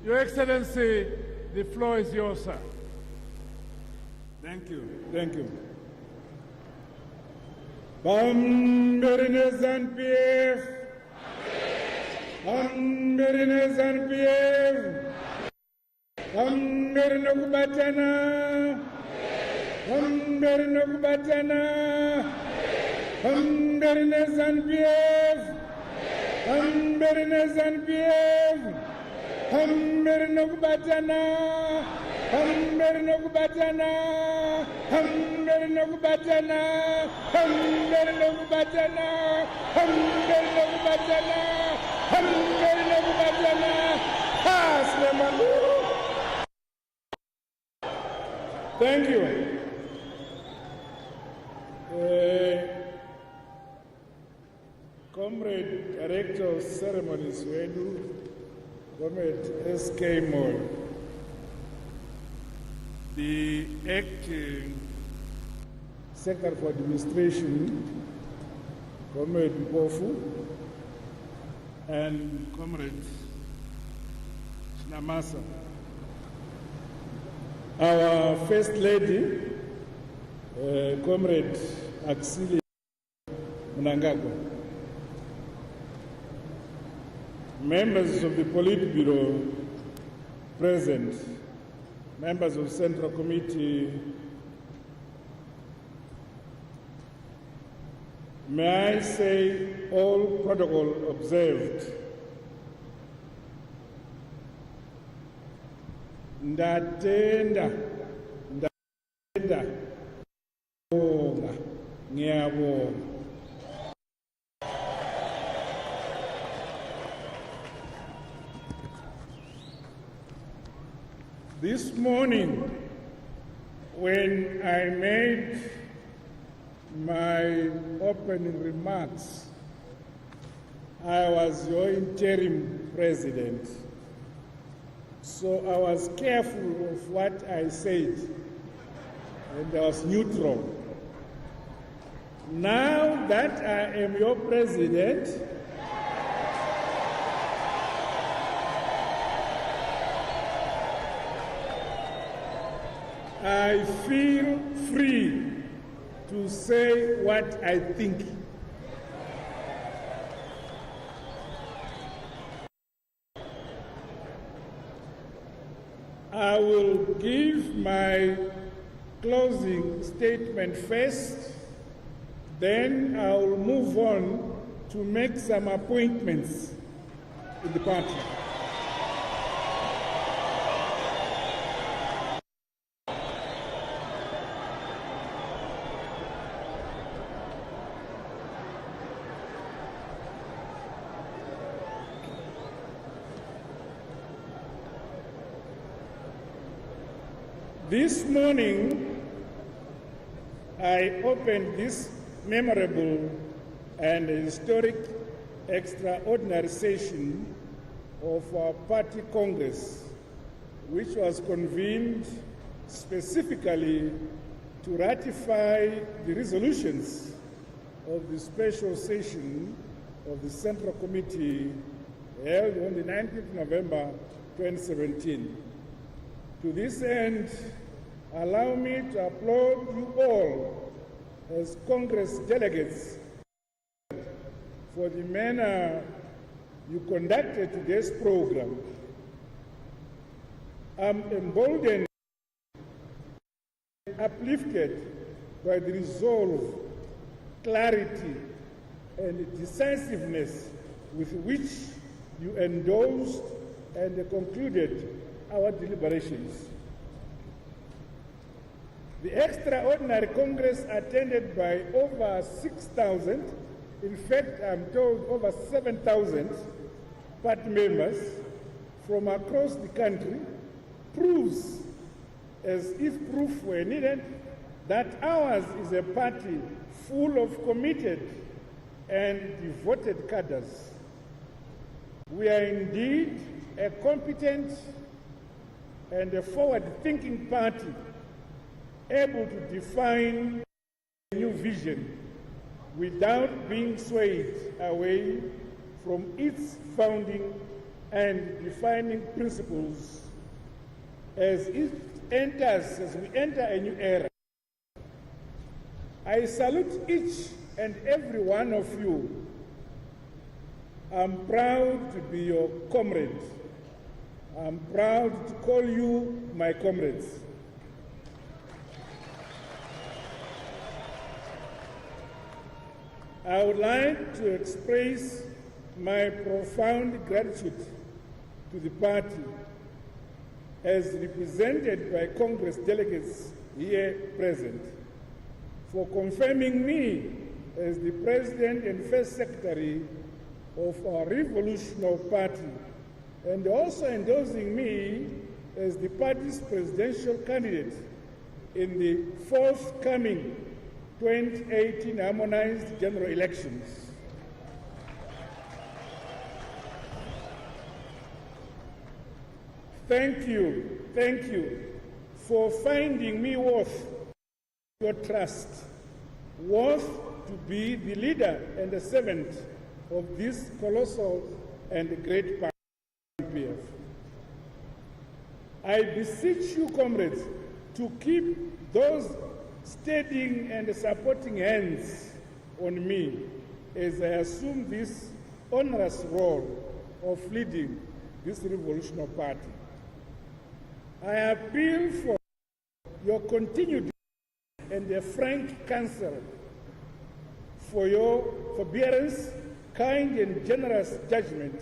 Your Excellency, the floor is yours, sir. Thank you. Thank you. Bamberines and PF. Bamberines and PF. Bamberinokubatana. Bamberinokubatana. Bamberines and PF. Bamberines and PF. Bamberinokubatana. Bamberinokubatana. Bamberinokubatana. Bamberinokubatana. Bamberinokubatana. Bamberinokubatana. Pass Lemanu. Thank you. Comrade Director of Ceremonies, Comrade S.K. Moore, the acting Secretary for Administration, Comrade Mpofu, and Comrade Namasa. Our First Lady, Comrade Axili Mnangagwa. Members of the Politburo present, members of Central Committee, may I say all protocol observed. Ndatenda ngiyabonga. This morning, when I made my opening remarks, I was your interim president. So I was careful of what I said, and I was neutral. Now that I am your president, I feel free to say what I think. I will give my closing statement first, then I will move on to make some appointments in the party. This morning, I opened this memorable and historic extraordinary session of our party congress, which was convened specifically to ratify the resolutions of the special session of the Central Committee held on the 19th November 2017. To this end, allow me to applaud you all as Congress delegates for the manner you conducted today's program. I'm emboldened and uplifted by the resolve, clarity, and decisiveness with which you endorsed and concluded our deliberations. The extraordinary Congress attended by over 6,000, in fact I'm told over 7,000 party members from across the country proves, as if proof were needed, that ours is a party full of committed and devoted cadres. We are indeed a competent and a forward-thinking party able to define a new vision without being swayed away from its founding and defining principles as we enter a new era. I salute each and every one of you. I'm proud to be your comrade. I'm proud to call you my comrades. I would like to express my profound gratitude to the party as represented by Congress delegates here present for confirming me as the President and First Secretary of our revolutionary party, and also endorsing me as the party's presidential candidate in the forthcoming 2018 harmonized general elections. Thank you for finding me worth your trust, worth to be the leader and the servant of this colossal and great party. I beseech you, comrades, to keep those steadying and supporting hands on me as I assume this onerous role of leading this revolutionary party. I appeal for your continued and a frank counsel, for your forbearance, kind and generous judgment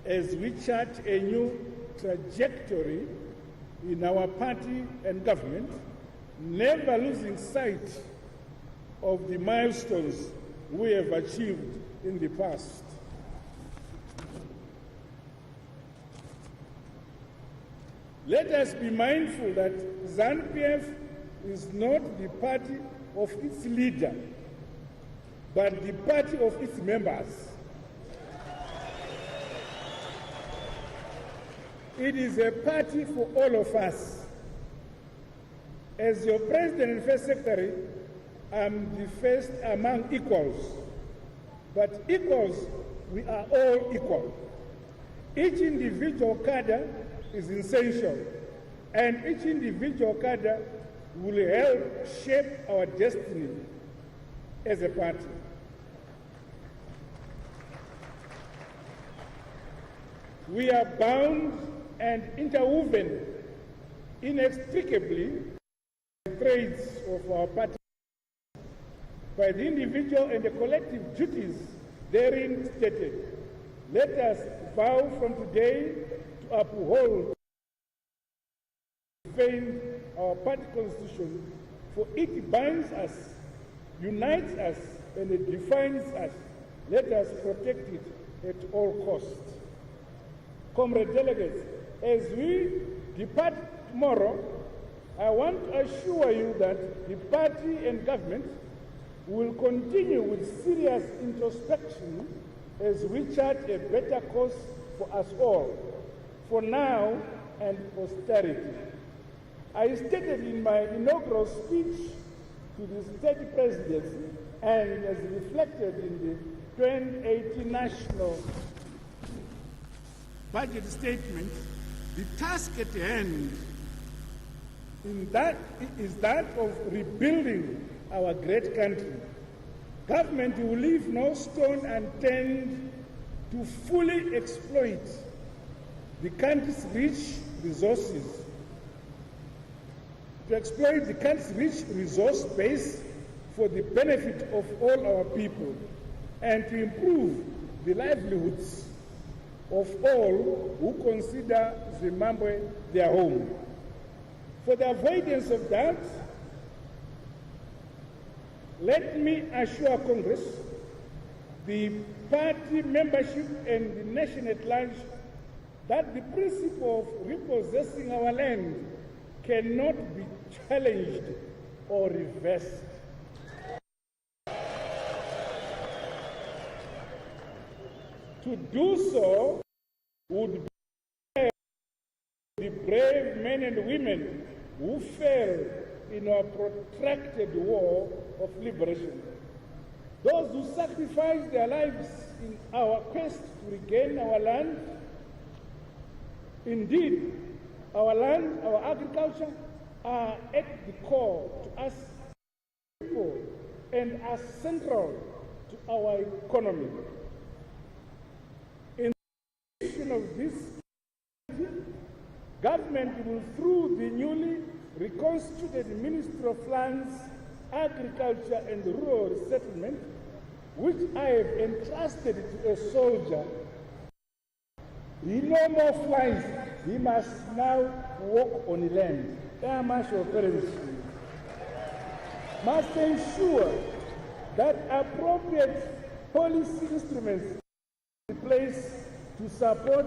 as we chart a new trajectory in our party and government, never losing sight of the milestones we have achieved in the past. Let us be mindful that ZANU-PF is not the party of its leader, but the party of its members. It is a party for all of us. As your President and First Secretary, I'm the first among equals. But equals, we are all equal. Each individual cadre is essential, and each individual cadre will help shape our destiny as a party. We are bound and interwoven inextricably by the threads of our party, by the individual and the collective duties therein stated. Let us vow from today to uphold and defend our party constitution, for it binds us, unites us, and it defines us. Let us protect it at all costs. Comrade delegates, as we depart tomorrow, I want to assure you that the party and government will continue with serious introspection as we chart a better course for us all, for now and posterity. I stated in my inaugural speech to the state presidency, and as reflected in the 2018 national budget statement, the task at hand is that of rebuilding our great country. Government will leave no stone unturned to fully exploit the country's rich resources, to exploit the country's rich resource base for the benefit of all our people, and to improve the livelihoods of all who consider Zimbabwe their home. For the avoidance of doubt, let me assure Congress, the party membership and the nation at large that the principle of repossessing our land cannot be challenged or reversed. To do so would be the brave men and women who fell in our protracted war of liberation. Those who sacrificed their lives in our quest to regain our land, Indeed, our land, our agriculture are at the core to us people and are central to our economy. In the addition of this, government will, through the newly reconstituted Ministry of Lands, Agriculture and Rural Settlement, which I have entrusted to a soldier, he no more flies, he must now walk on land. Air Marshal Perez must ensure that appropriate policy instruments are in place to support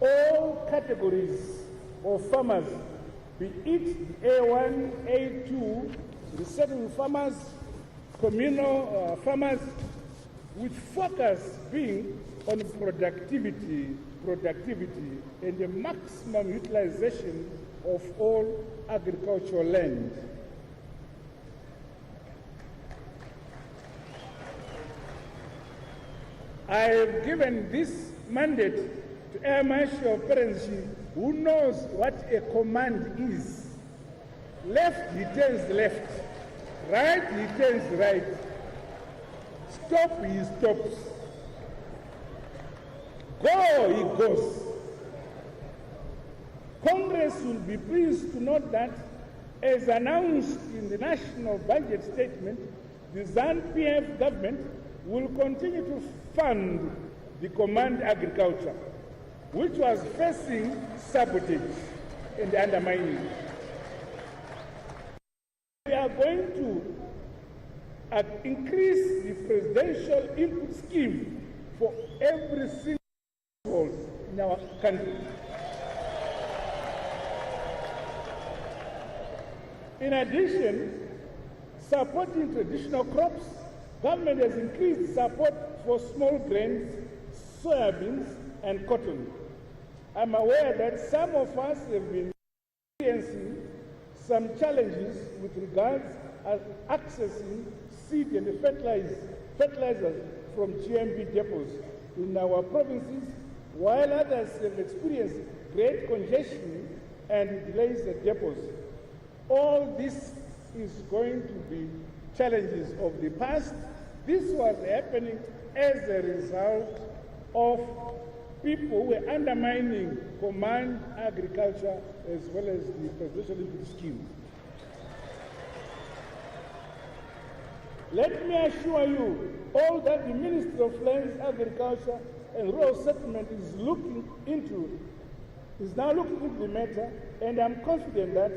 all categories of farmers, be it the A1, A2, the settled farmers, communal farmers, with focus being on productivity and the maximum utilization of all agricultural land. I have given this mandate to Air Marshal Perez, who knows what a command is. Left, he turns left. Right, he turns right. Stop, he stops. Go, he goes. Congress will be pleased to note that, as announced in the National Budget Statement, the Zanu PF government will continue to fund the command agriculture, which was facing sabotage and undermining. We are going to increase the presidential input scheme for every single household in our country. In addition, supporting traditional crops, government has increased support for small grains, soybeans, and cotton. I'm aware that some of us have been experiencing some challenges with regards to accessing seed and fertilizers from GMB depots in our provinces, while others have experienced great congestion and delays at depots. All this is going to be challenges of the past. This was happening as a result of people who were undermining command agriculture as well as the presidential input scheme. Let me assure you all that the Ministry of Lands, Agriculture and Rural Settlement is now looking into the matter, and I'm confident that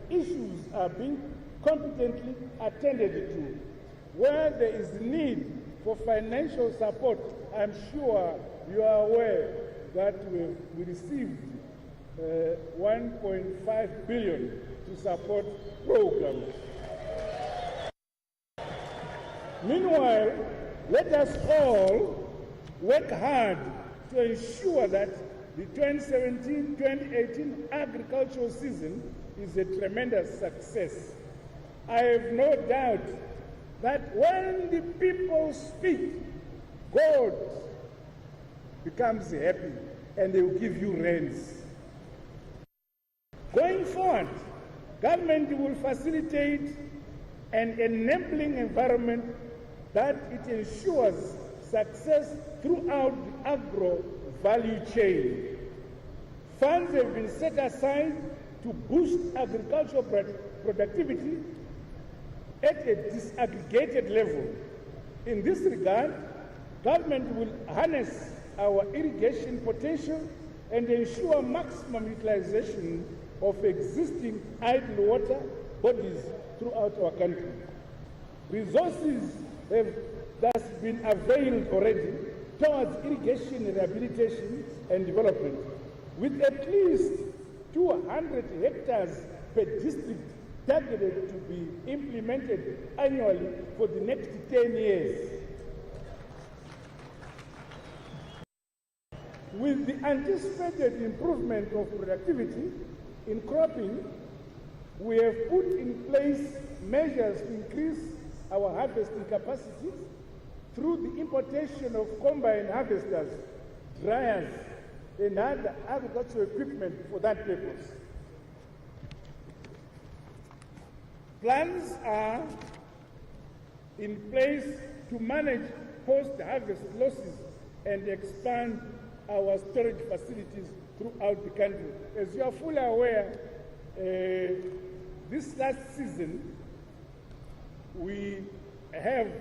the issues are being competently attended to. Where there is need for financial support, I'm sure you are aware that we received 1.5 billion to support programs. Meanwhile, let us all work hard to ensure that the 2017-2018 agricultural season is a tremendous success. I have no doubt that when the people speak, God becomes happy and they will give you rains. Going forward, government will facilitate an enabling environment that it ensures success throughout the agro value chain. Funds have been set aside to boost agricultural productivity at a disaggregated level. In this regard, government will harness our irrigation potential and ensure maximum utilization of existing idle water bodies throughout our country. Resources have thus been availed already towards irrigation rehabilitation and development, with at least 200 hectares per district targeted to be implemented annually for the next 10 years. With the anticipated improvement of productivity in cropping, we have put in place measures to increase our harvesting capacities through the importation of combine harvesters, dryers, and other agricultural equipment for that purpose. Plans are in place to manage post-harvest losses and expand our storage facilities throughout the country. As you are fully aware, this last season, we have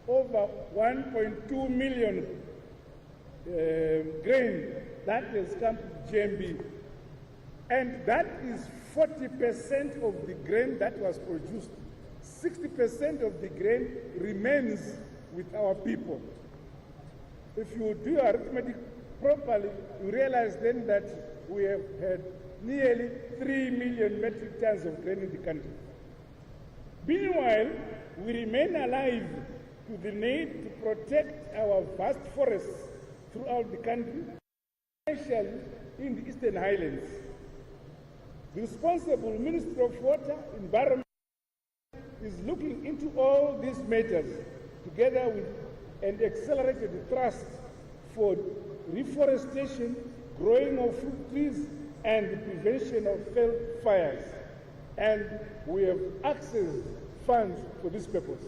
over 1.2 million grain that has come to GMB. And that is 40% of the grain that was produced. 60% of the grain remains with our people. If you do your arithmetic properly, you realize then that we have had nearly 3 million metric tons of grain in the country. Meanwhile, we remain alive to the need to protect our vast forests throughout the country, especially in the Eastern Highlands. The responsible Ministry of Water, Environment is looking into all these matters together with an accelerated thrust for reforestation, growing of fruit trees, and the prevention of field fires. And we have accessed funds for this purpose.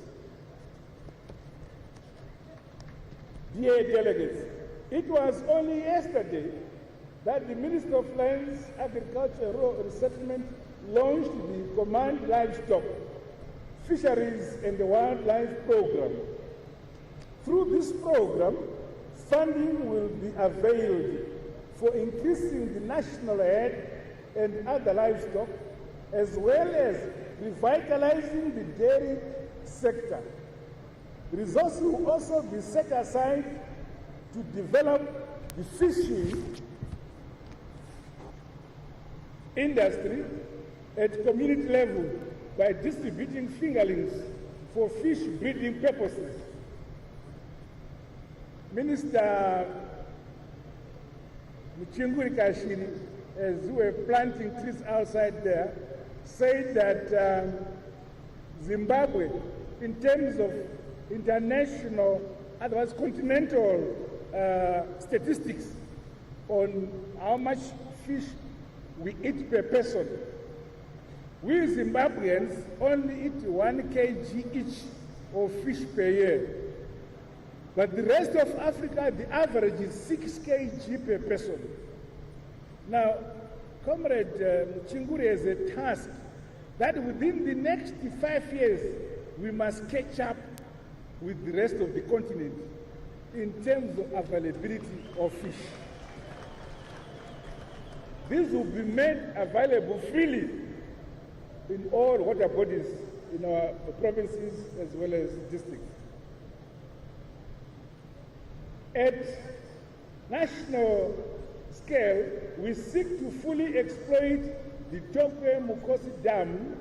Dear delegates, it was only yesterday that the Minister of Lands, Agriculture and Rural Resettlement launched the Command Livestock, Fisheries and the Wildlife Program. Through this program, funding will be availed for increasing the national herd and other livestock, as well as revitalizing the dairy sector. Resources will also be set aside to develop the fishing industry at community level by distributing fingerlings for fish breeding purposes. Minister Mchinguri Kashiri, as we were planting trees outside there, said that Zimbabwe, in terms of international, otherwise continental statistics on how much fish we eat per person, we Zimbabweans only eat 1 kg each of fish per year. But the rest of Africa, the average is 6 kg per person. Now, Comrade Mchinguri has a task that within the next 5 years, we must catch up with the rest of the continent in terms of availability of fish. These will be made available freely in all water bodies in our provinces as well as districts. At national scale, we seek to fully exploit the Tokwe Mukosi Dam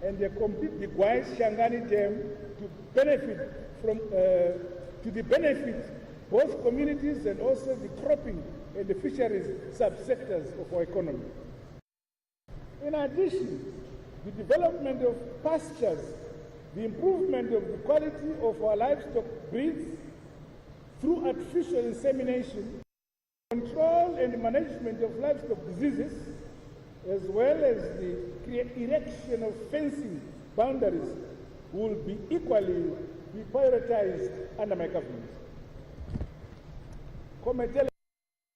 and complete the Gwais Shangani Dam to benefit from to the benefit both communities and also the cropping and the fisheries subsectors of our economy. In addition, the development of pastures, the improvement of the quality of our livestock breeds through artificial insemination, control and management of livestock diseases, as well as the erection of fencing boundaries will be equally prioritized under my government.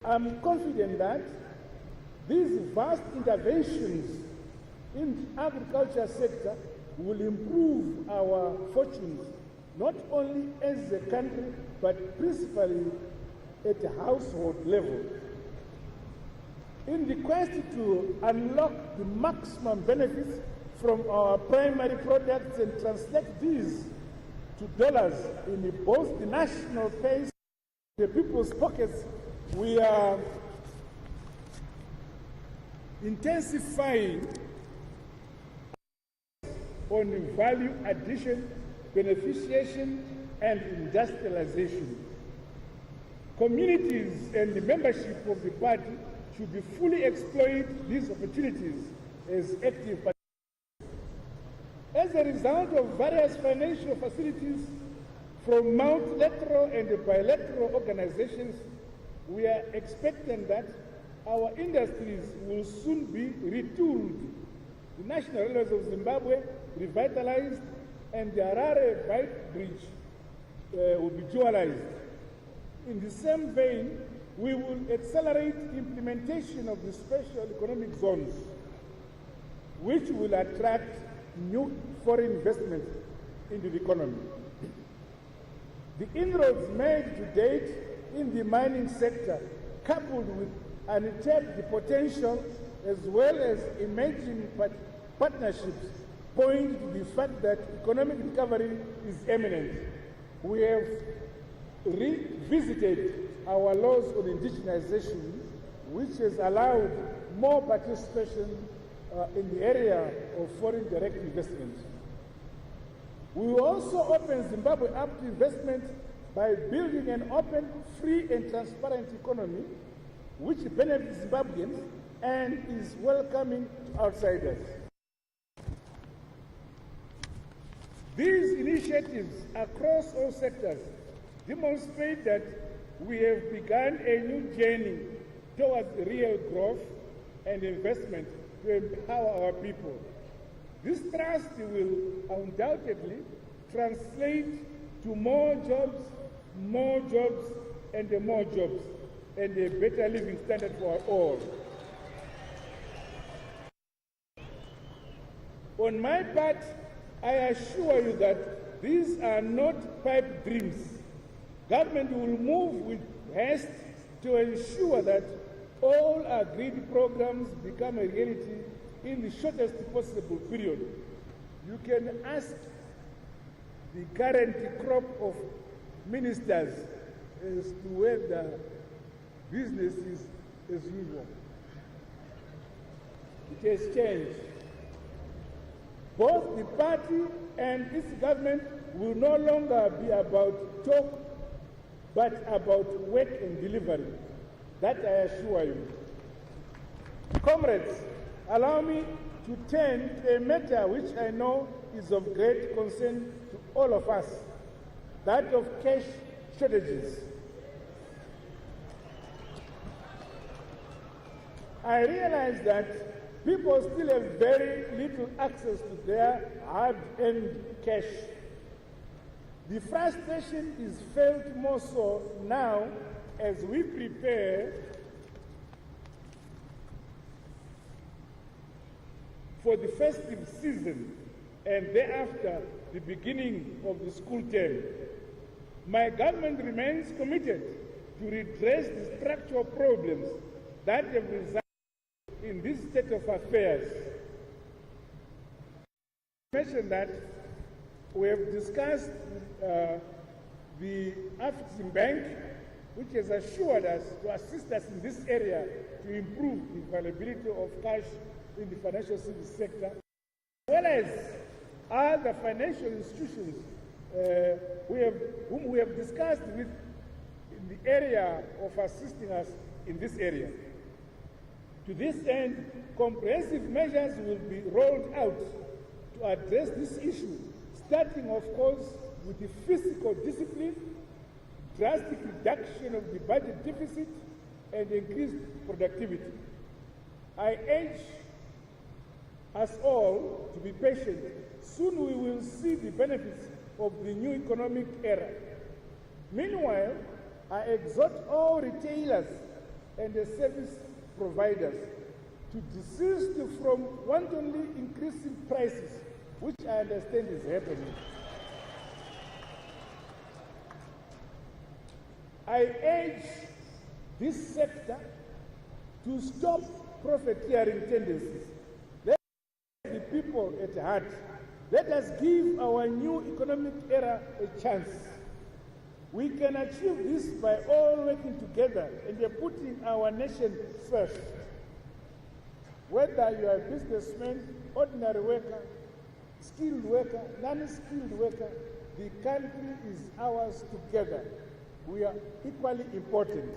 I'm confident that these vast interventions in the agriculture sector will improve our fortunes, not only as a country, but principally at a household level. In the quest to unlock the maximum benefits from our primary products and translate these to dollars in both the national case and the people's pockets, we are intensifying on value addition, beneficiation, and industrialization. Communities and the membership of the party should be fully exploit these opportunities as active participants. As a result of various financial facilities from multilateral and bilateral organizations, we are expecting that our industries will soon be retooled, the national railways of Zimbabwe revitalized, and the Harare Bike Bridge will be dualized. In the same vein, we will accelerate implementation of the special economic zones, which will attract new foreign investment into the economy. The inroads made to date in the mining sector, coupled with untapped potential as well as emerging partnerships, point to the fact that economic recovery is imminent. We have revisited our laws on indigenization, which has allowed more participation in the area of foreign direct investment. We will also open Zimbabwe up to investment by building an open, free and transparent economy which benefits Zimbabweans and is welcoming to outsiders. These initiatives across all sectors demonstrate that we have begun a new journey towards real growth and investment to empower our people. This trust will undoubtedly translate to more jobs, and more jobs, and a better living standard for all. On my part, I assure you that these are not pipe dreams. Government will move with haste to ensure that all agreed programs become a reality in the shortest possible period. You can ask the current crop of ministers as to whether business is as usual. It has changed. Both the party and its government will no longer be about talk, but about work and delivery. That I assure you. Comrades, allow me to turn to a matter which I know is of great concern to all of us, that of cash shortages. I realize that people still have very little access to their hard-earned cash. The frustration is felt more so now as we prepare for the festive season and thereafter the beginning of the school term. My government remains committed to redress the structural problems that have resulted in this state of affairs. I mentioned that we have discussed the African Bank, which has assured us to assist us in this area to improve the availability of cash in the financial service sector, as well as other financial institutions whom we have discussed with in the area of assisting us in this area. To this end, comprehensive measures will be rolled out to address this issue, starting, of course, with the fiscal discipline, drastic reduction of the budget deficit, and increased productivity. I urge us all to be patient. Soon we will see the benefits of the new economic era. Meanwhile, I exhort all retailers and the service providers to desist from wantonly increasing prices, which I understand is happening. I urge this sector to stop profiteering tendencies. Let the people at heart. Let us give our new economic era a chance. We can achieve this by all working together and putting our nation first. Whether you are a businessman, ordinary worker, skilled worker, non-skilled worker, the country is ours together. We are equally important.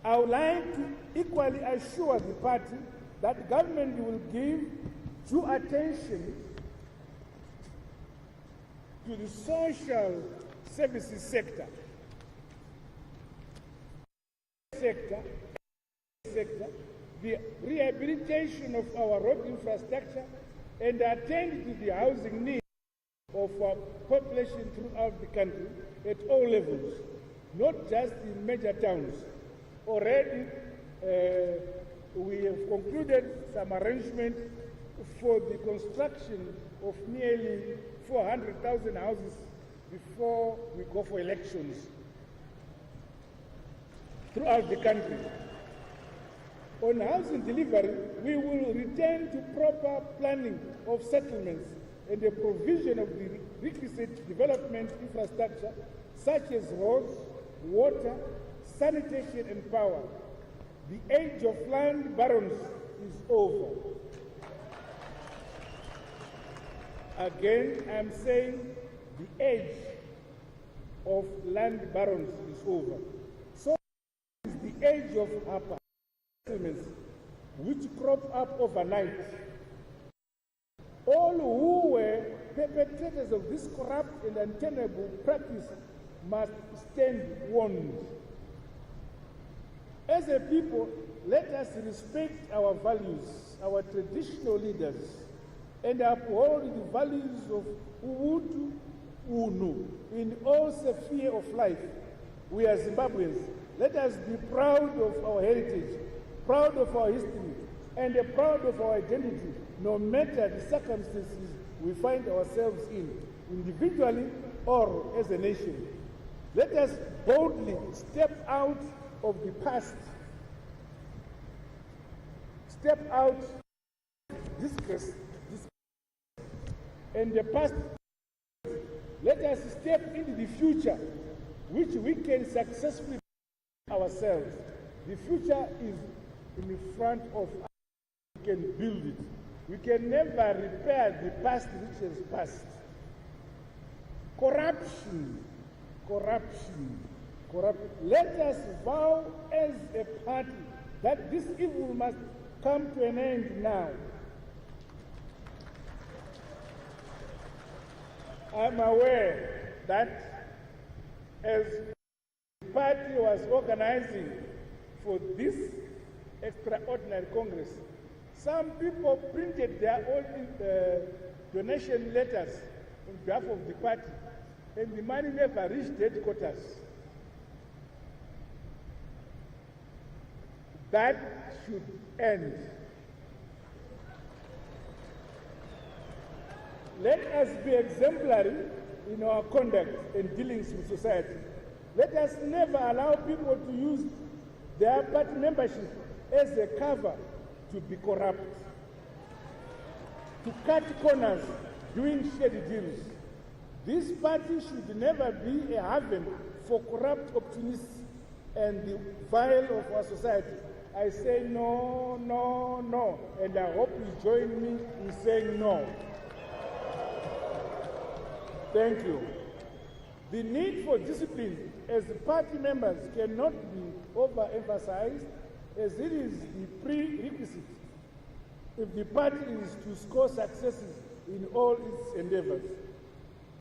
I would like to equally assure the party that government will give due attention to the social services sector. sector, the rehabilitation of our road infrastructure, and attend to the housing needs of our population throughout the country at all levels, not just in major towns. Already, we have concluded some arrangement for the construction of nearly 400,000 houses before we go for elections throughout the country. On housing delivery, we will return to proper planning of settlements and the provision of the requisite development infrastructure such as roads, water, sanitation and power. The age of land barons is over. Again, I'm saying the age of land barons is over. So is the age of upper settlements which crop up overnight. All who were perpetrators of this corrupt and untenable practice must stand warned. As a people, let us respect our values, our traditional leaders, and uphold the values of Ubuntu Unu in all spheres of life. We are Zimbabweans. Let us be proud of our heritage, proud of our history, and proud of our identity, no matter the circumstances we find ourselves in, individually or as a nation. Let us boldly step out of the past, step out disgrace, and the past. Let us step into the future, which we can successfully ourselves. The future is in front of us. We can build it. We can never repair the past which has passed. Corruption. Let us vow as a party that this evil must come to an end now. I'm aware that as the party was organizing for this extraordinary Congress, some people printed their own donation letters on behalf of the party, and the money never reached headquarters. That should end. Let us be exemplary in our conduct and dealings with society. Let us never allow people to use their party membership as a cover to be corrupt, to cut corners, doing shady deals. This party should never be a haven for corrupt opportunists and the vile of our society. I say no, no, no, and I hope you join me in saying no. Thank you. The need for discipline as party members cannot be overemphasized, as it is the prerequisite if the party is to score successes in all its endeavors.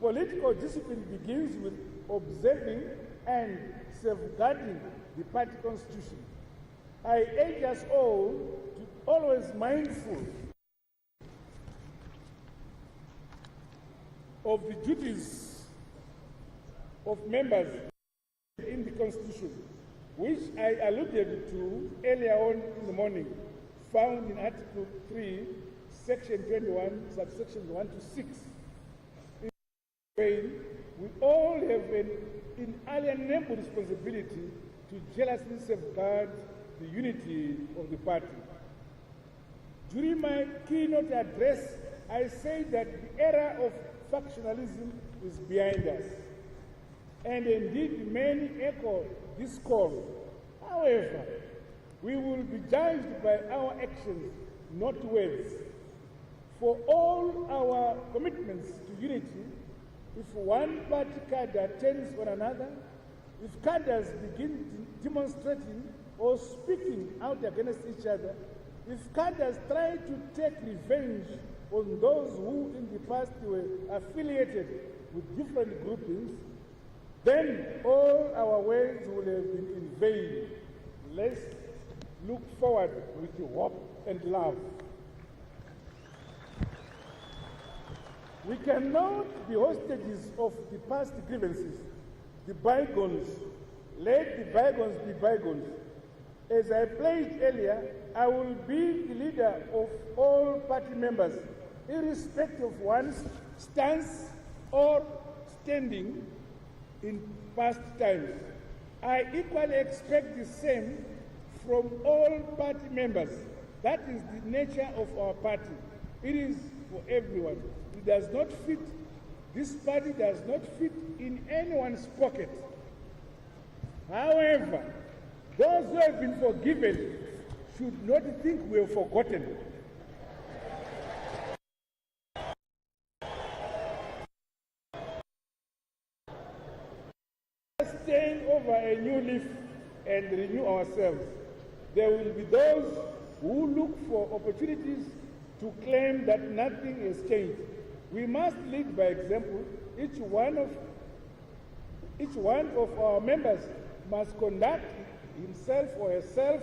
Political discipline begins with observing and safeguarding the party constitution. I urge us all to always mindful of the duties of members in the Constitution, which I alluded to earlier on in the morning, found in Article 3, Section 21, subsections 1 to 6. In this way, we all have an inalienable responsibility to jealously safeguard the unity of the party. During my keynote address, I said that the era of factionalism is behind us, and indeed many echo this call. However, we will be judged by our actions, not words. For all our commitments to unity, if one party cadre turns on another, if cadres begin demonstrating or speaking out against each other, if cadres try to take revenge on those who in the past were affiliated with different groupings, then all our words will have been in vain. let's look forward with hope and love. We cannot be hostages of the past grievances, the bygones. Let the bygones be bygones. As I pledged earlier, I will be the leader of all party members, irrespective of one's stance or standing in past times. I equally expect the same from all party members. That is the nature of our party. It is for everyone. It does not fit, this party does not fit in anyone's pocket. However, those who have been forgiven should not think we have forgotten. Staying over a new leaf and renew ourselves. There will be those who look for opportunities to claim that nothing has changed. We must lead by example. Each one of our members must conduct himself or herself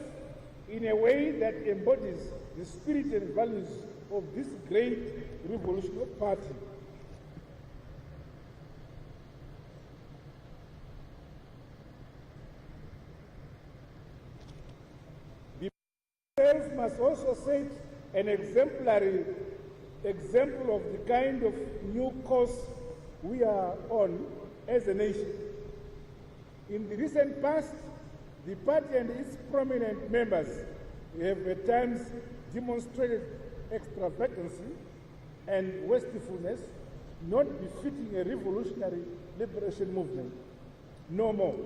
in a way that embodies the spirit and values of this great revolutionary party. The party must also set an exemplary example of the kind of new course we are on as a nation. In the recent past, the party and its prominent members have at times demonstrated extravagancy and wastefulness not befitting a revolutionary liberation movement. No more.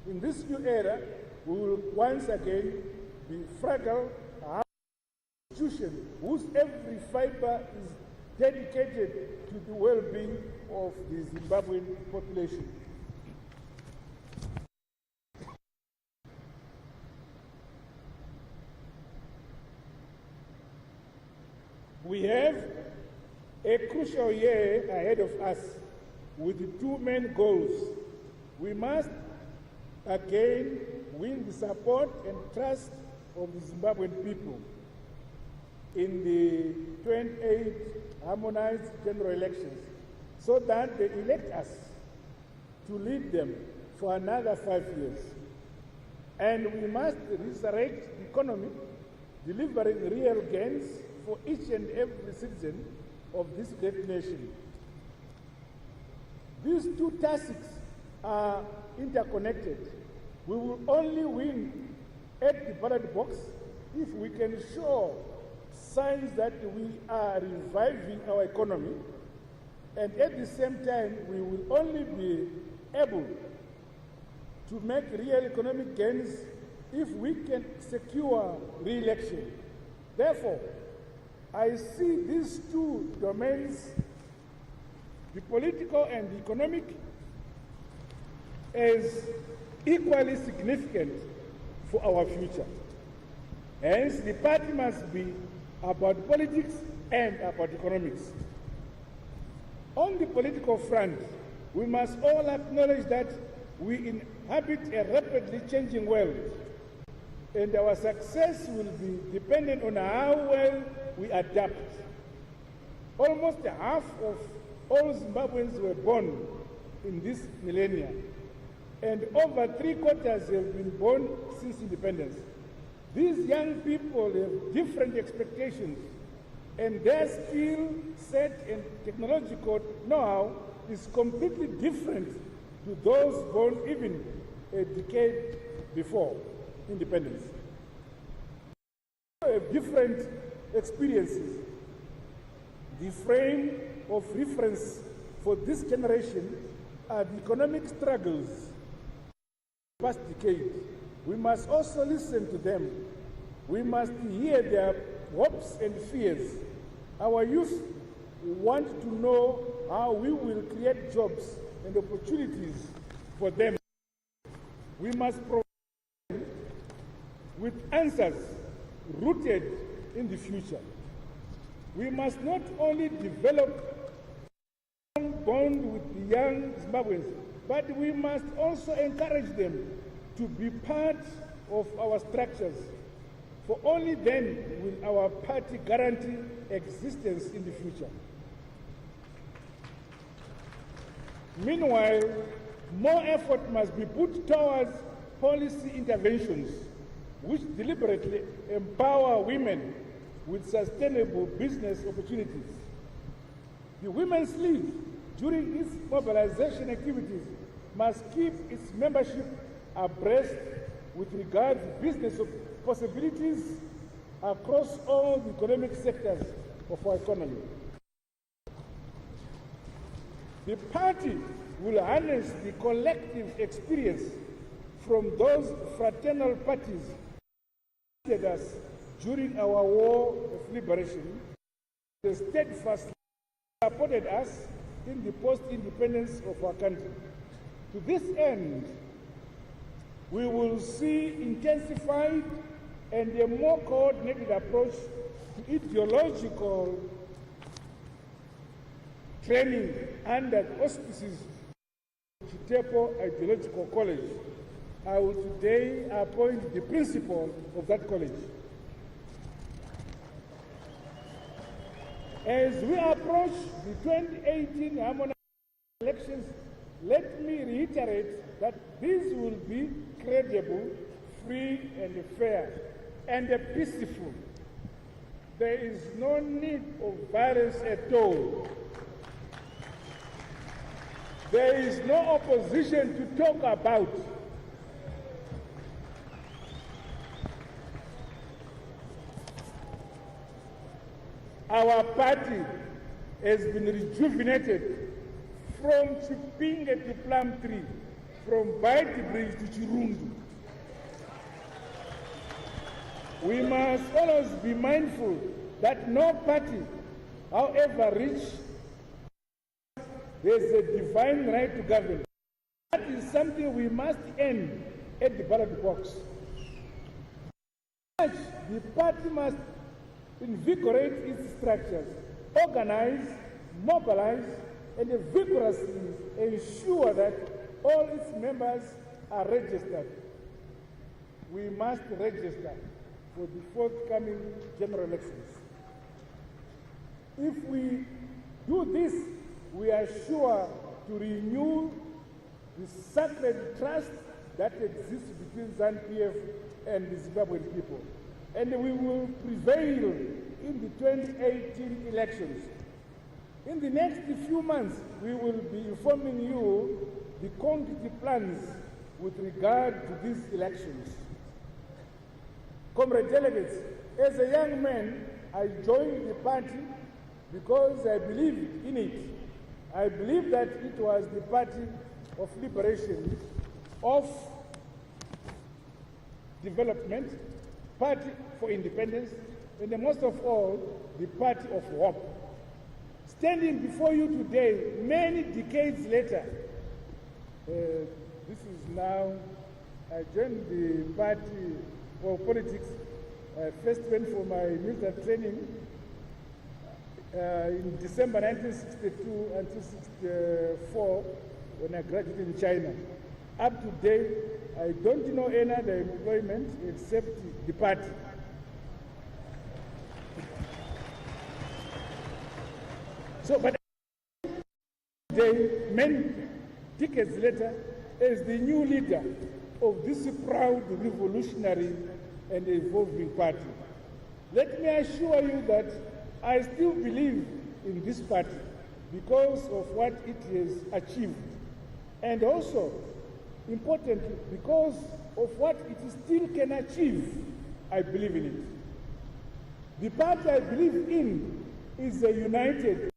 In this new era, we will once again be fragile institution whose every fiber is dedicated to the well-being of the Zimbabwean population. We have a crucial year ahead of us with two main goals. We must again win the support and trust of the Zimbabwean people in the 28 harmonized general elections so that they elect us to lead them for another 5 years. And we must resurrect the economy, delivering real gains for each and every citizen of this great nation. These two tasks are interconnected. We will only win at the ballot box if we can show signs that we are reviving our economy, and at the same time we will only be able to make real economic gains if we can secure re-election. Therefore, I see these two domains, the political and the economic, as equally significant for our future. Hence, the party must be about politics and about economics. On the political front, we must all acknowledge that we inhabit a rapidly changing world, and our success will be dependent on how well we adapt. Almost half of all Zimbabweans were born in this millennia, and over 3/4 have been born since independence. These young people have different expectations, and their skill set and technological know-how is completely different to those born even a decade before independence. They have different experiences. The frame of reference for this generation are the economic struggles of the past decade. We must also listen to them. We must hear their hopes and fears. Our youth want to know how we will create jobs and opportunities for them. We must provide them with answers rooted in the future. We must not only develop a strong bond with the young Zimbabweans, but we must also encourage them to be part of our structures, for only then will our party guarantee existence in the future. Meanwhile, more effort must be put towards policy interventions which deliberately empower women with sustainable business opportunities. The Women's League, during its mobilization activities, must keep its membership abreast with regard to business possibilities across all the economic sectors of our economy. The party will harness the collective experience from those fraternal parties that us during our war of liberation. They steadfastly supported us in the post-independence of our country. To this end, we will see intensified and a more coordinated approach to ideological training under the auspices of Chitepo Ideological College. I will today appoint the principal of that college. As we approach the 2018 harmonized elections, let me reiterate that these will be credible, free and fair, and peaceful. There is no need of violence at all. There is no opposition to talk about. Our party has been rejuvenated from Chipinge to Plum Tree, from Baiti Bridge to Chirundu. We must always be mindful that no party, however rich, has a divine right to govern. That is something we must end at the ballot box. The party must invigorate its structures, organize, mobilize, and vigorously ensure that all its members are registered. We must register for the forthcoming general elections. If we do this, we are sure to renew the sacred trust that exists between ZANU-PF and the Zimbabwean people. And we will prevail in the 2018 elections. In the next few months, we will be informing you the concrete plans with regard to these elections. Comrade delegates, as a young man, I joined the party because I believed in it. I believe that it was the party of liberation, of development, party for independence, and most of all, the party of hope. Standing before you today, many decades later, this is now, I joined the party for politics. I first went for my military training in December 1962 until 1964 when I graduated in China. Up to date, I don't know any other employment except the party. So, but today, many decades later, as the new leader of this proud, revolutionary, and evolving party, let me assure you that I still believe in this party because of what it has achieved, and also, importantly, because of what it still can achieve. I believe in it. The party I believe in is a united,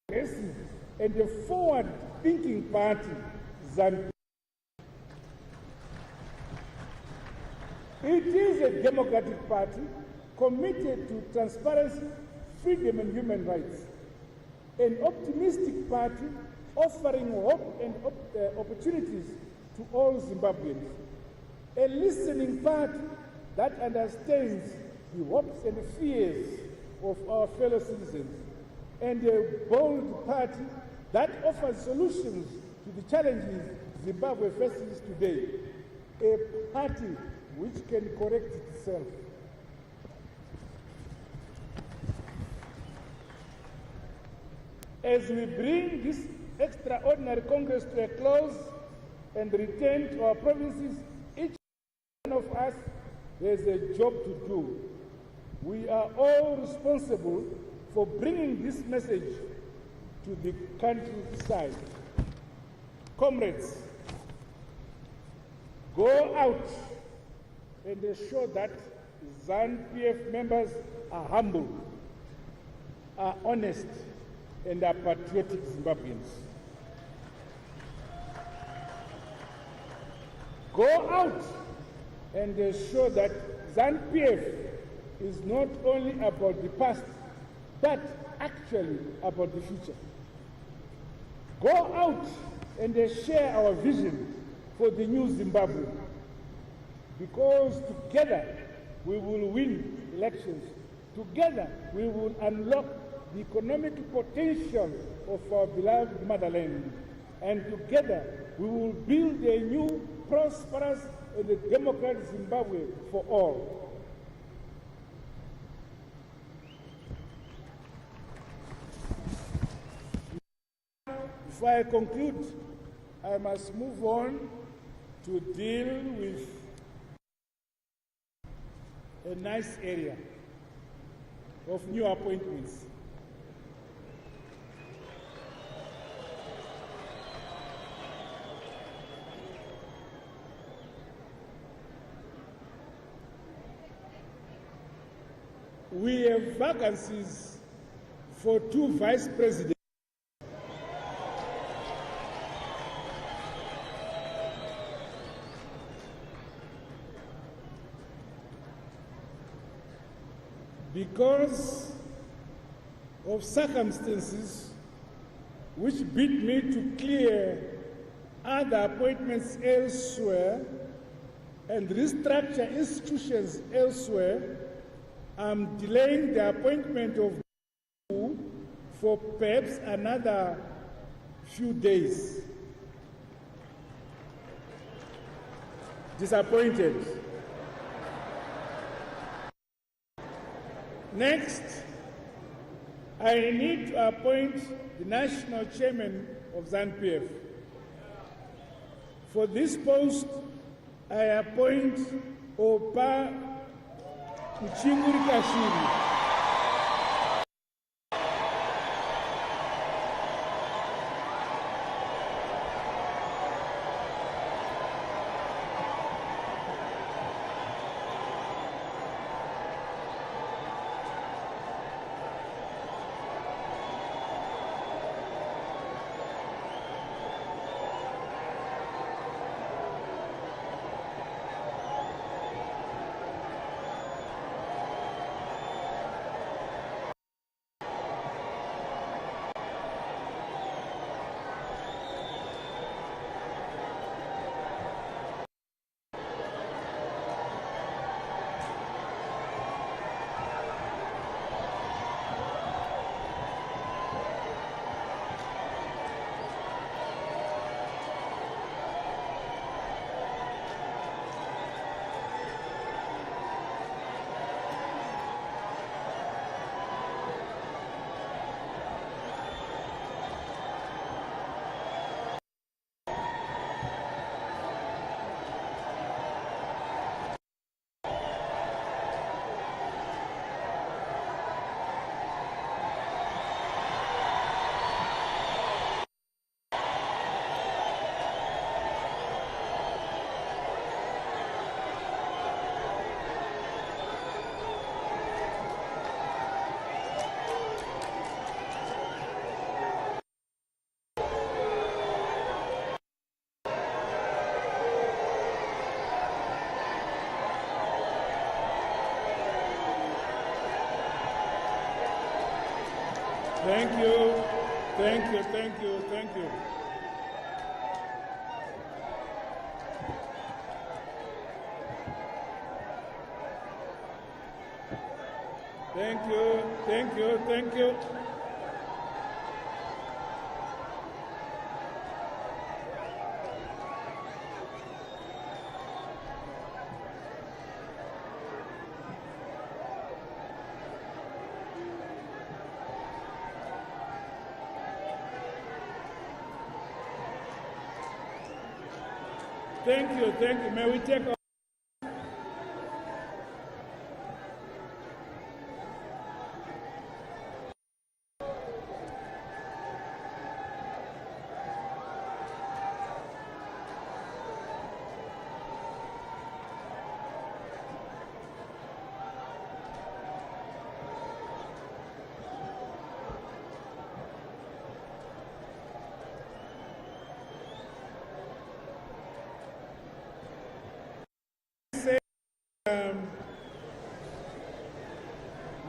aggressive, and a forward-thinking party, ZANU. It is a democratic party committed to transparency, freedom, and human rights. An optimistic party offering hope and opportunities to all Zimbabweans. A listening party that understands the hopes and fears of our fellow citizens. And a bold party that offers solutions to the challenges Zimbabwe faces today. A party which can correct itself. As we bring this extraordinary Congress to a close and return to our provinces, each one of us has a job to do. We are all responsible for bringing this message to the countryside. Comrades, go out and ensure that ZANU-PF members are humble, are honest, and are patriotic Zimbabweans. Go out and ensure that ZANU-PF is not only about the past, but actually about the future. Go out and share our vision for the new Zimbabwe, because together we will win elections. Together we will unlock the economic potential of our beloved motherland. And together we will build a new, prosperous, and a democratic Zimbabwe for all. Before I conclude, I must move on to deal with a nice area of new appointments. We have vacancies for 2 vice presidents. Because of circumstances which bid me to clear other appointments elsewhere and restructure institutions elsewhere, I'm delaying the appointment of for perhaps another few days. Disappointed. Next, I need to appoint the national chairman of ZANU-PF. For this post, I appoint Opa Kuchingurikashiri. Thank you, thank you, thank you, thank you. Thank you, thank you, thank you. Thank you, thank you. May we take our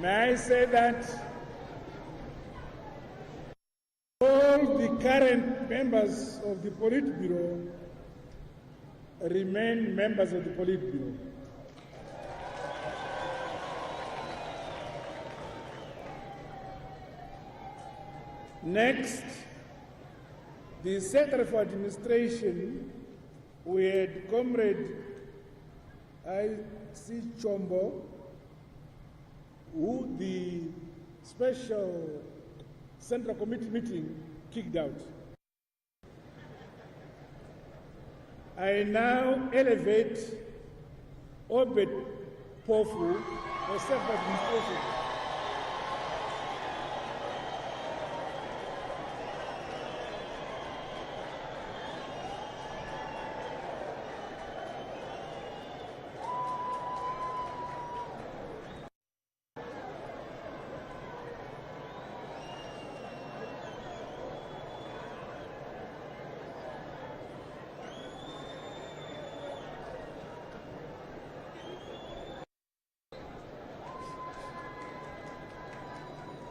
may I say that all the current members of the Politburo remain members of the Politburo. Next, the Secretary for Administration, we had Comrade I.C. Chombo, who the special Central Committee meeting kicked out. I now elevate Obed Pofu for self-administration.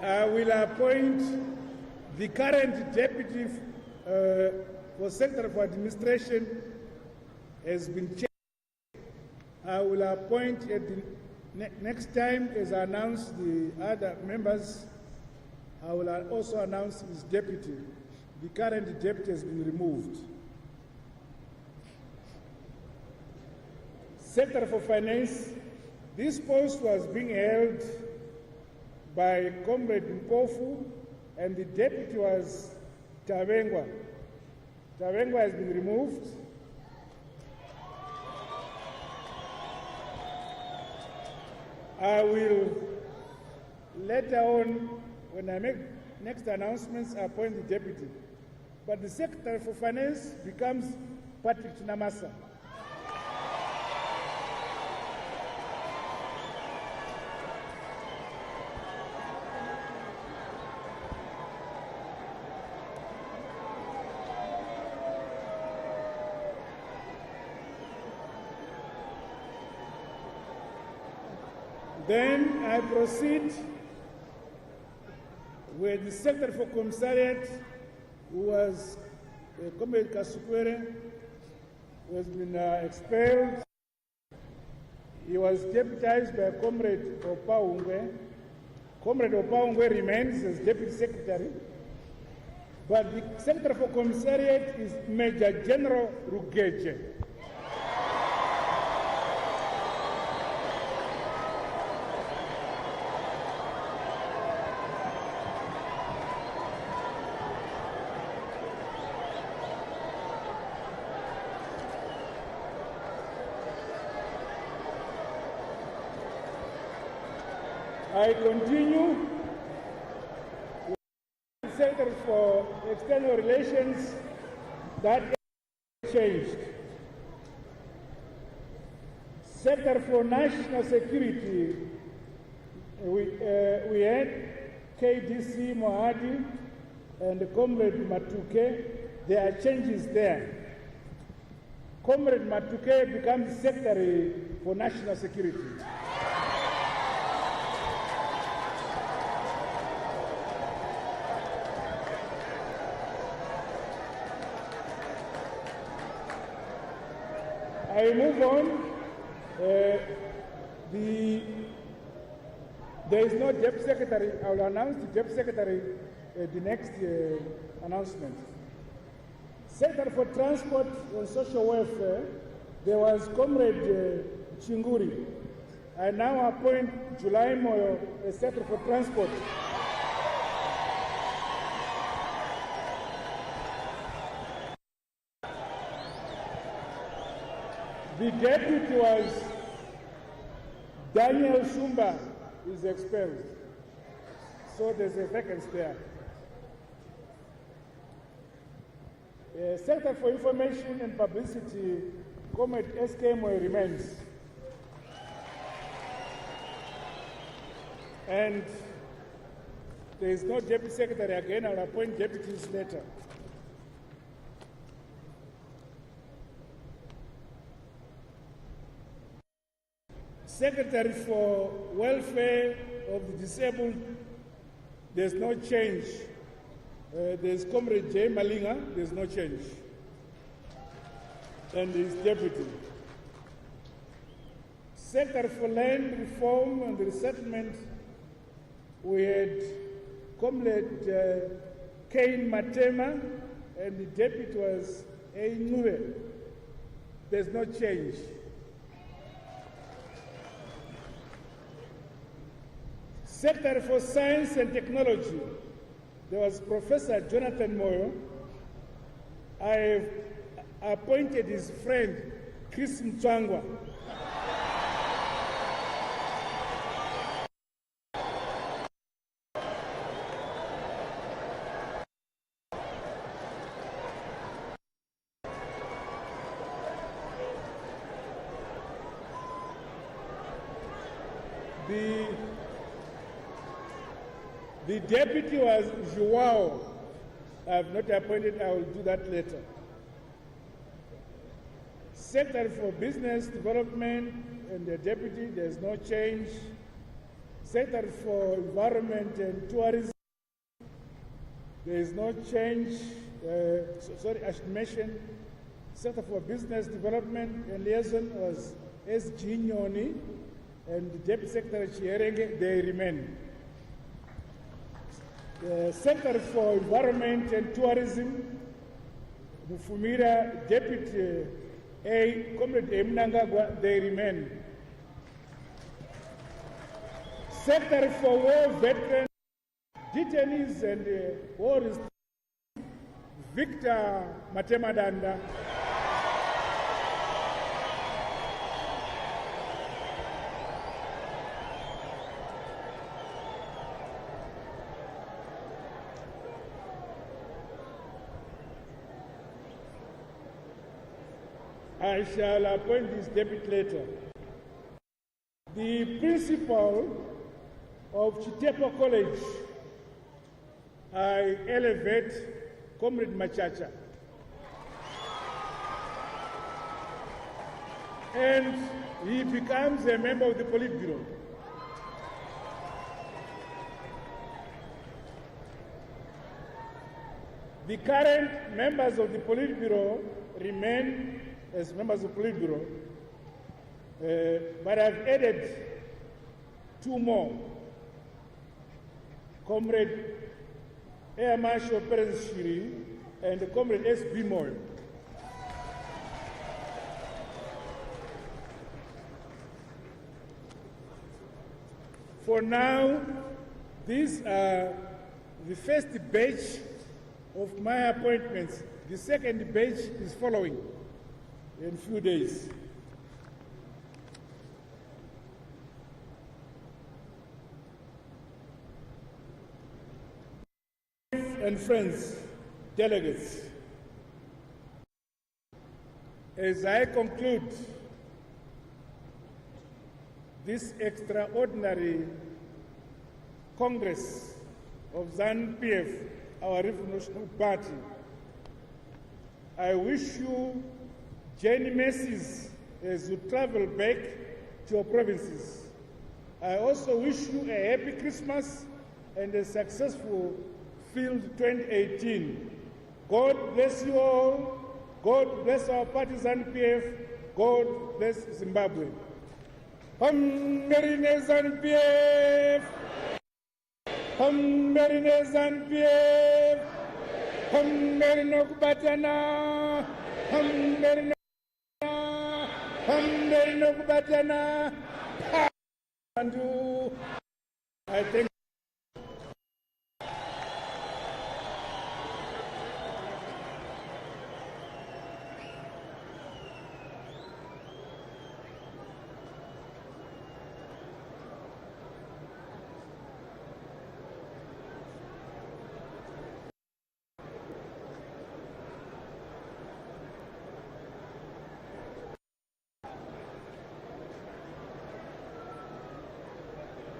I will appoint the current deputy for Secretary for Administration has been changed. I will appoint at the next time, as I announce the other members, I will also announce his deputy. The current deputy has been removed. Secretary for Finance, this post was being held by Comrade Mpofu, and the deputy was Tavengwa. Tavengwa has been removed. I will later on, when I make next announcements, appoint the deputy. But the Secretary for Finance becomes Patrick Namasa. Then I proceed with the Secretary for Commissariat, who was Comrade Kasukwere, who has been expelled. He was deputized by Comrade Opaungwe. Comrade Opaungwe remains as Deputy Secretary, but the Secretary for Commissariat is Major General Rugeje. I continue with the Secretary for External Relations. That changed. Secretary for National Security, we had KDC Mohadi and Comrade Matuke. There are changes there. Comrade Matuke becomes Secretary for National Security. I move on. There is no Deputy Secretary. I will announce the Deputy Secretary at the next announcement. Secretary for Transport and Social Welfare, there was Comrade Chinguri. I now appoint July Moyo as Secretary for Transport. The deputy was Daniel Shumba, is expelled. So there's a vacancy there. Secretary for Information and Publicity, Comrade S.K. Moy remains. And there is no deputy secretary again. I'll appoint deputies later. Secretary for Welfare of the Disabled, there's no change. There's Comrade J. Malinga, there's no change. And his deputy. Secretary for Land Reform and Resettlement, we had Comrade Cain Matema, and the deputy was A. Nube. There's no change. Secretary for Science and Technology, there was Professor Jonathan Moyo. I have appointed his friend, Chris Mchangwa. The deputy was Joao. I have not appointed, I will do that later. Secretary for Business Development and the deputy, there's no change. Secretary for Environment and Tourism, there is no change. I should mention, Secretary for Business Development and Liaison was S.G. Nyoni, and the Deputy Secretary Chierenge, they remain. The Secretary for Environment and Tourism, Mufumira, Deputy A. Comrade Mnangagwa, they remain. Secretary for War Veterans, Detainees and War Victor Matemadanda. I shall appoint this deputy later. The principal of Chitepo College, I elevate Comrade Machacha. And he becomes a member of the Politburo. The current members of the Politburo remain as members of the Politburo, but I've added two more. Comrade Air Marshal Perez Shiri and Comrade S.B. Moy. For now, these are the first batch of my appointments. The second batch is following in a few days. And friends, delegates, as I conclude this extraordinary Congress of Zanu PF, our Revolutionary Party, I wish you journey mercies as you travel back to your provinces. I also wish you a happy Christmas and a successful Field 2018. God bless you all. God bless our party Zanu PF. God bless Zimbabwe. Hammerine Zanu PF. Hammerine Zanu PF. Hammerine Okubatana. Hammerine. Hammerine Okubatana. I thank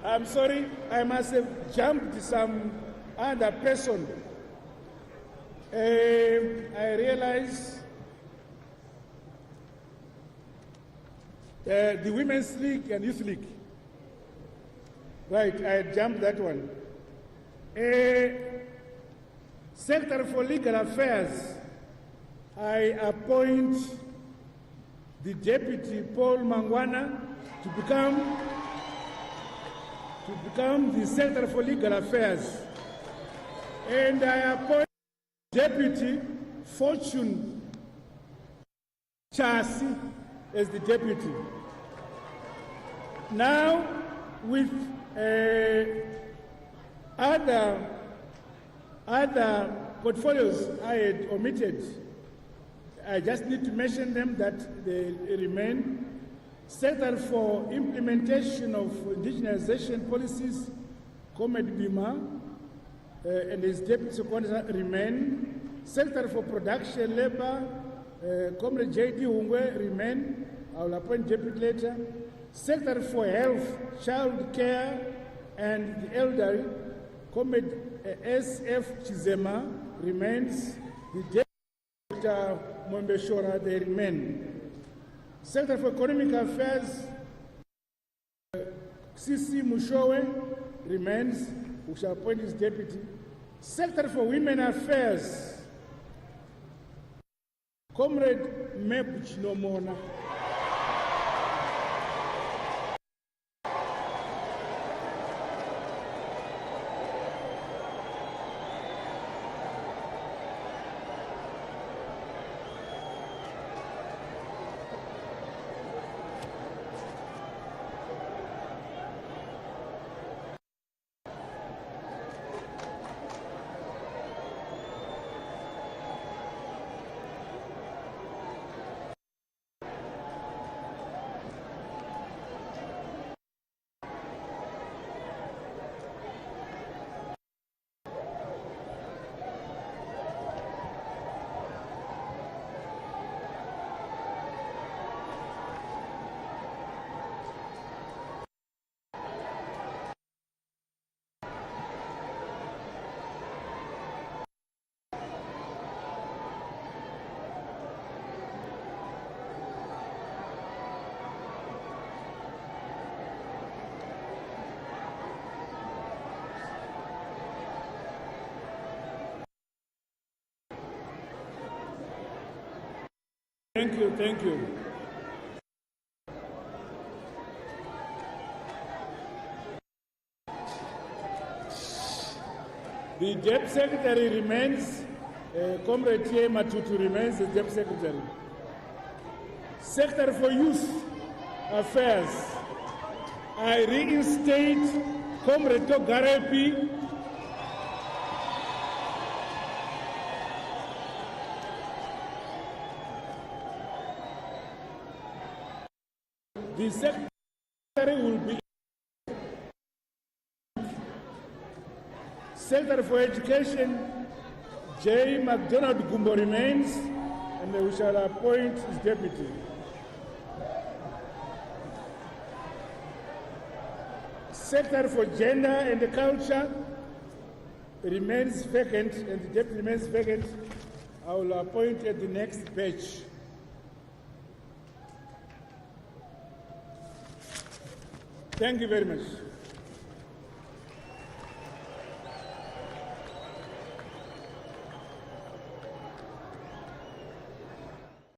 I'm sorry, I must have jumped some other person. I realize the Women's League and Youth League. Right, I jumped that one. Secretary for Legal Affairs, I appoint the Deputy Paul Mangwana to become the Secretary for Legal Affairs. And I appoint Deputy Fortune Chasi as the Deputy. Now, with other portfolios I had omitted, I just need to mention them that they remain. Secretary for Implementation of Indigenization Policies, Comrade Bima, and his Deputy Secretary remain. Secretary for Production Labor, Comrade J.D. Ungwe remain. I will appoint deputy later. Secretary for Health, Child Care, and the Elderly, Comrade S.F. Chizema remains. The Deputy Dr. Mwembeshora, they remain. Secretary for Economic Affairs, C.C. Mushowe remains. We shall appoint his deputy. Secretary for Women Affairs, Comrade Mebuch Nomona. Thank you, thank you. The Deputy Secretary remains, Comrade T. Matutu remains the Deputy Secretary. Secretary for Youth Affairs, I reinstate Comrade Togarepi. The Secretary will be Secretary for Education, J. MacDonald Gumbo remains, and we shall appoint his deputy. Secretary for Gender and Culture remains vacant, and the deputy remains vacant. I will appoint at the next batch. Thank you very much.